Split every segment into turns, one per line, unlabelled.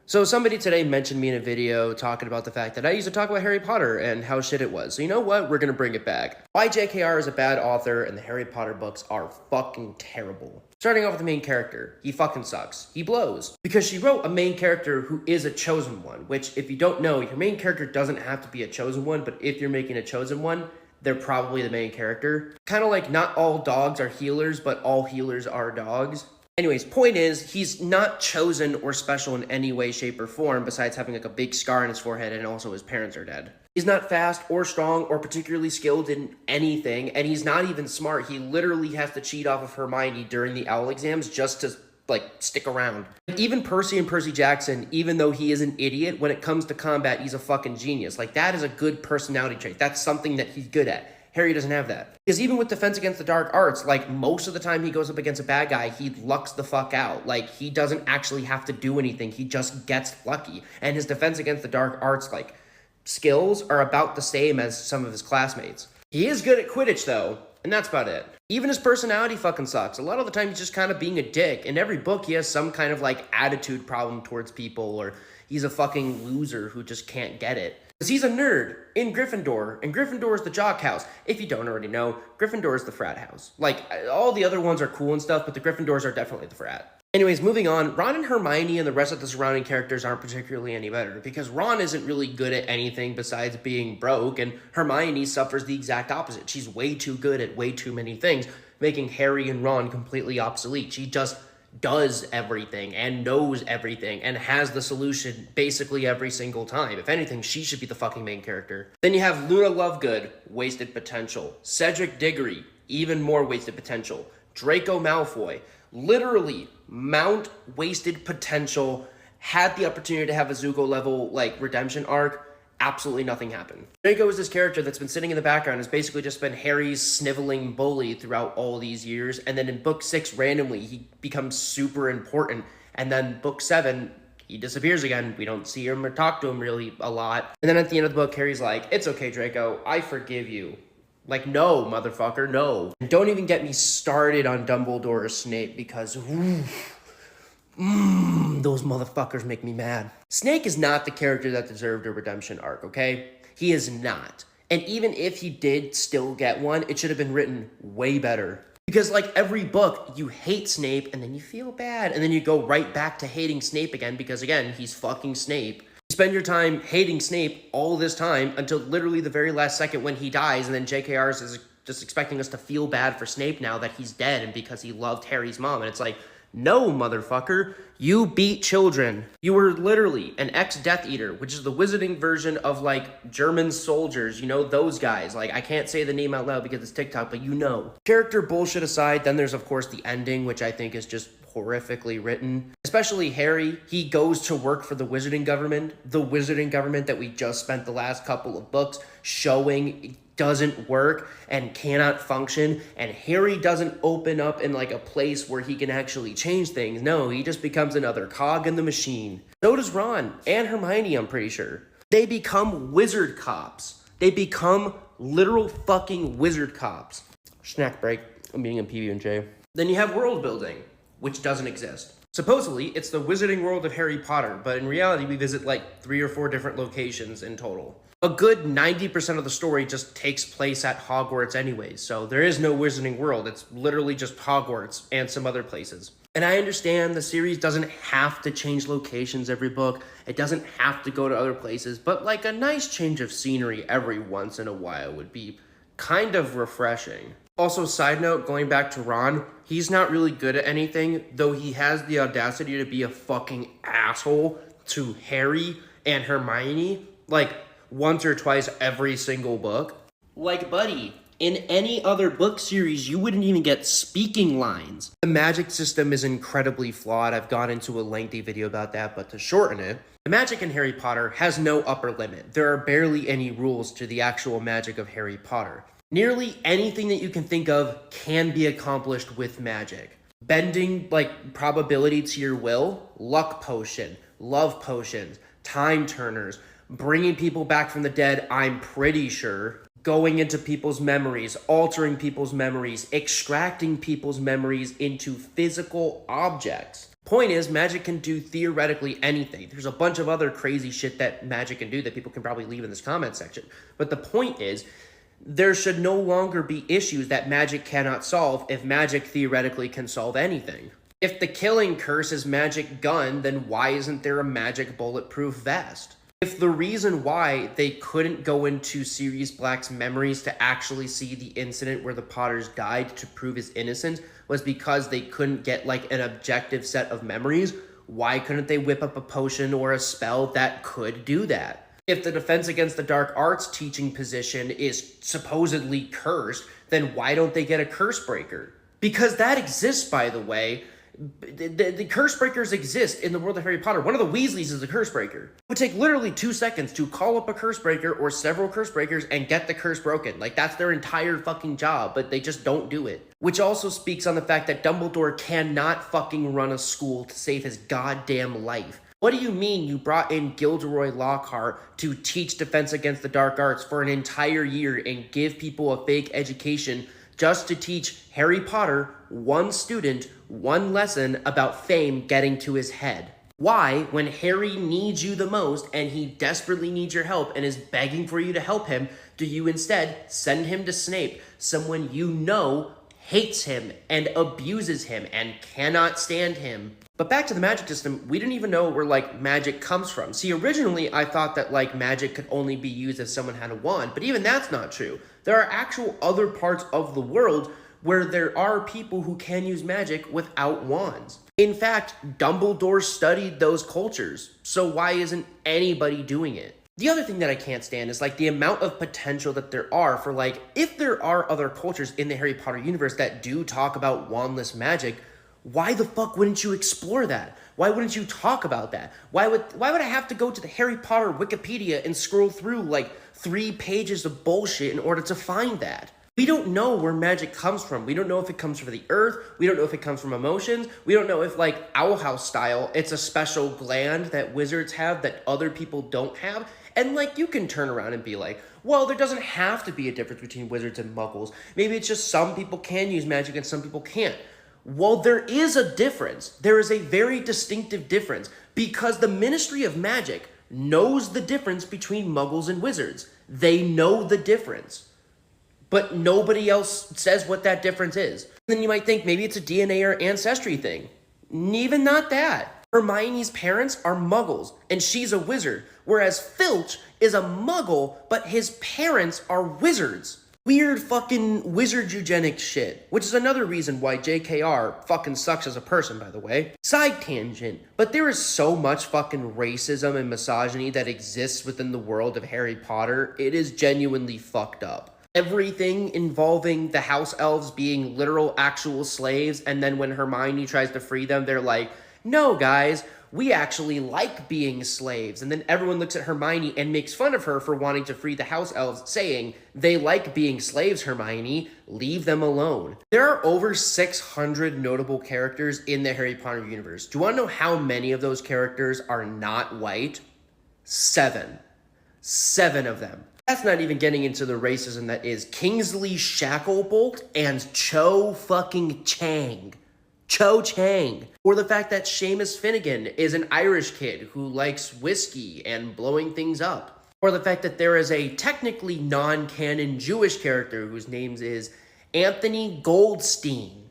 So somebody today mentioned me in a video talking about the fact that I used to talk about Harry Potter and how shit it was. So you know what? We're gonna bring it back. Why JKR is a bad author and the Harry Potter books are fucking terrible. Starting off with the main character. He fucking sucks. He blows. Because she wrote a main character who is a chosen one, which if you don't know, your main character doesn't have to be a chosen one, but if you're making a chosen one, they're probably the main character. Kind of like not all dogs are healers, but all healers are dogs. Anyways, point is, he's not chosen or special in any way, shape, or form besides having like a big scar on his forehead and also his parents are dead. He's not fast or strong or particularly skilled in anything, and he's not even smart. He literally has to cheat off of Hermione during the OWL exams just to stick around. Even Percy and Percy Jackson, even though he is an idiot, when it comes to combat, he's a fucking genius. Like, that is a good personality trait. That's something that he's good at. Harry doesn't have that. Because even with Defense Against the Dark Arts, like, most of the time he goes up against a bad guy, he lucks the fuck out. Like, he doesn't actually have to do anything. He just gets lucky. And his Defense Against the Dark Arts, like, skills are about the same as some of his classmates. He is good at Quidditch, though, and that's about it. Even his personality fucking sucks. A lot of the time he's just kind of being a dick. In every book, he has some kind of, like, attitude problem towards people, or he's a fucking loser who just can't get it. Because he's a nerd in Gryffindor, and Gryffindor is the jock house. If you don't already know, Gryffindor is the frat house. Like, all the other ones are cool and stuff, but the Gryffindors are definitely the frat. Anyways, moving on, Ron and Hermione and the rest of the surrounding characters aren't particularly any better, because Ron isn't really good at anything besides being broke, and Hermione suffers the exact opposite. She's way too good at way too many things, making Harry and Ron completely obsolete. She just does everything and knows everything and has the solution basically every single time. If anything, she should be the fucking main character. Then you have Luna Lovegood, wasted potential. Cedric Diggory, even more wasted potential. Draco Malfoy, literally mount wasted potential, had the opportunity to have a Zuko level like redemption arc. Absolutely nothing happened. Draco is this character that's been sitting in the background, has basically just been Harry's sniveling bully throughout all these years, and then in book 6, randomly, he becomes super important, and then book 7, he disappears again. We don't see him or talk to him really a lot. And then at the end of the book, Harry's like, "It's okay, Draco, I forgive you." Like, no, motherfucker, no. And don't even get me started on Dumbledore or Snape, because those motherfuckers make me mad. Snake is not the character that deserved a redemption arc, okay? He is not. And even if he did still get one, it should have been written way better. Because like every book, you hate Snape and then you feel bad. And then you go right back to hating Snape again because again, he's fucking Snape. You spend your time hating Snape all this time until literally the very last second when he dies. And then JKR is just expecting us to feel bad for Snape now that he's dead and because he loved Harry's mom. And it's like, no, motherfucker, you beat children. You were literally an ex-Death Eater, which is the wizarding version of, like, German soldiers, you know, those guys. Like, I can't say the name out loud because it's TikTok, but you know. Character bullshit aside, then there's, of course, the ending, which I think is just horrifically written. Especially Harry, he goes to work for the wizarding government that we just spent the last couple of books showing doesn't work and cannot function, and Harry doesn't open up in like a place where he can actually change things. No, he just becomes another cog in the machine. So does Ron and Hermione, I'm pretty sure. They become wizard cops. They become literal fucking wizard cops. Snack break. I'm eating a PB&J. Then you have world building, which doesn't exist. Supposedly, it's the wizarding world of Harry Potter, but in reality, we visit like 3 or 4 different locations in total. A good 90% of the story just takes place at Hogwarts anyways, so there is no wizarding world. It's literally just Hogwarts and some other places. And I understand the series doesn't have to change locations every book. It doesn't have to go to other places, but like a nice change of scenery every once in a while would be kind of refreshing. Also, side note, going back to Ron, he's not really good at anything, though he has the audacity to be a fucking asshole to Harry and Hermione, like, once or twice every single book. Like, buddy, in any other book series, you wouldn't even get speaking lines. The magic system is incredibly flawed. I've gone into a lengthy video about that, but to shorten it, the magic in Harry Potter has no upper limit. There are barely any rules to the actual magic of Harry Potter. Nearly anything that you can think of can be accomplished with magic. Bending, like, probability to your will, luck potion, love potions, time turners, bringing people back from the dead, I'm pretty sure, going into people's memories, altering people's memories, extracting people's memories into physical objects. Point is, magic can do theoretically anything. There's a bunch of other crazy shit that magic can do that people can probably leave in this comment section. But the point is, there should no longer be issues that magic cannot solve if magic theoretically can solve anything. If the killing curse is magic gun, then why isn't there a magic bulletproof vest? If the reason why they couldn't go into Sirius Black's memories to actually see the incident where the Potters died to prove his innocence was because they couldn't get like an objective set of memories, why couldn't they whip up a potion or a spell that could do that? If the Defense Against the Dark Arts teaching position is supposedly cursed, then why don't they get a curse breaker? Because that exists, by the way. The curse breakers exist in the world of Harry Potter. One of the Weasleys is a curse breaker. It would take literally 2 seconds to call up a curse breaker or several curse breakers and get the curse broken. Like, that's their entire fucking job, but they just don't do it. Which also speaks on the fact that Dumbledore cannot fucking run a school to save his goddamn life. What do you mean you brought in Gilderoy Lockhart to teach Defense Against the Dark Arts for an entire year and give people a fake education just to teach Harry Potter, one student, one lesson about fame getting to his head? Why, when Harry needs you the most and he desperately needs your help and is begging for you to help him, do you instead send him to Snape, someone you know hates him and abuses him and cannot stand him? But back to the magic system, we didn't even know where, like, magic comes from. See, originally, I thought that, like, magic could only be used if someone had a wand, but even that's not true. There are actual other parts of the world where there are people who can use magic without wands. In fact, Dumbledore studied those cultures, so why isn't anybody doing it? The other thing that I can't stand is, like, the amount of potential that there are for, like, if there are other cultures in the Harry Potter universe that do talk about wandless magic, why the fuck wouldn't you explore that? Why wouldn't you talk about that? Why would I have to go to the Harry Potter Wikipedia and scroll through like 3 pages of bullshit in order to find that? We don't know where magic comes from. We don't know if it comes from the earth. We don't know if it comes from emotions. We don't know if, like, Owl House style, it's a special gland that wizards have that other people don't have. And, like, you can turn around and be like, well, there doesn't have to be a difference between wizards and muggles. Maybe it's just some people can use magic and some people can't. Well, there is a difference. There is a very distinctive difference because the Ministry of Magic knows the difference between muggles and wizards. They know the difference. But nobody else says what that difference is. Then you might think maybe it's a DNA or ancestry thing. Even not that. Hermione's parents are muggles, and she's a wizard, whereas Filch is a muggle, but his parents are wizards. Weird fucking wizard eugenics shit, which is another reason why JKR fucking sucks as a person, by the way. Side tangent, but there is so much fucking racism and misogyny that exists within the world of Harry Potter, it is genuinely fucked up. Everything involving the house elves being literal actual slaves, and then when Hermione tries to free them, they're like, no guys, we actually like being slaves. And then everyone looks at Hermione and makes fun of her for wanting to free the house elves, saying, they like being slaves, Hermione, leave them alone. There are over 600 notable characters in the Harry Potter universe. Do you want to know how many of those characters are not white? 7. 7 of them. That's not even getting into the racism that is Kingsley Shacklebolt and Cho fucking Chang. Cho Chang. Or the fact that Seamus Finnegan is an Irish kid who likes whiskey and blowing things up. Or the fact that there is a technically non-canon Jewish character whose name is Anthony Goldstein.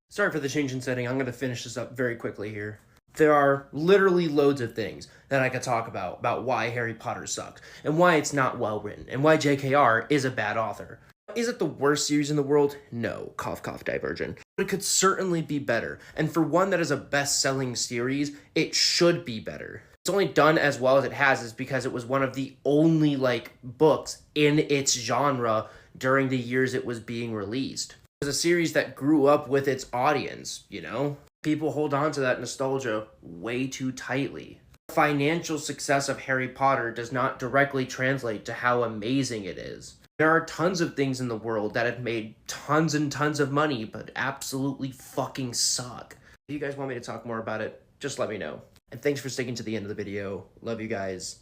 Sorry for the change in setting. I'm going to finish this up very quickly here. There are literally loads of things that I could talk about why Harry Potter sucks, and why it's not well written, and why JKR is a bad author. Is it the worst series in the world? No. Cough, cough, Divergent. But it could certainly be better. And for one that is a best-selling series, it should be better. It's only done as well as it has is because it was one of the only, books in its genre during the years it was being released. It was a series that grew up with its audience, you know? People hold on to that nostalgia way too tightly. The financial success of Harry Potter does not directly translate to how amazing it is. There are tons of things in the world that have made tons and tons of money, but absolutely fucking suck. If you guys want me to talk more about it, just let me know. And thanks for sticking to the end of the video. Love you guys.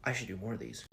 I should do more of these.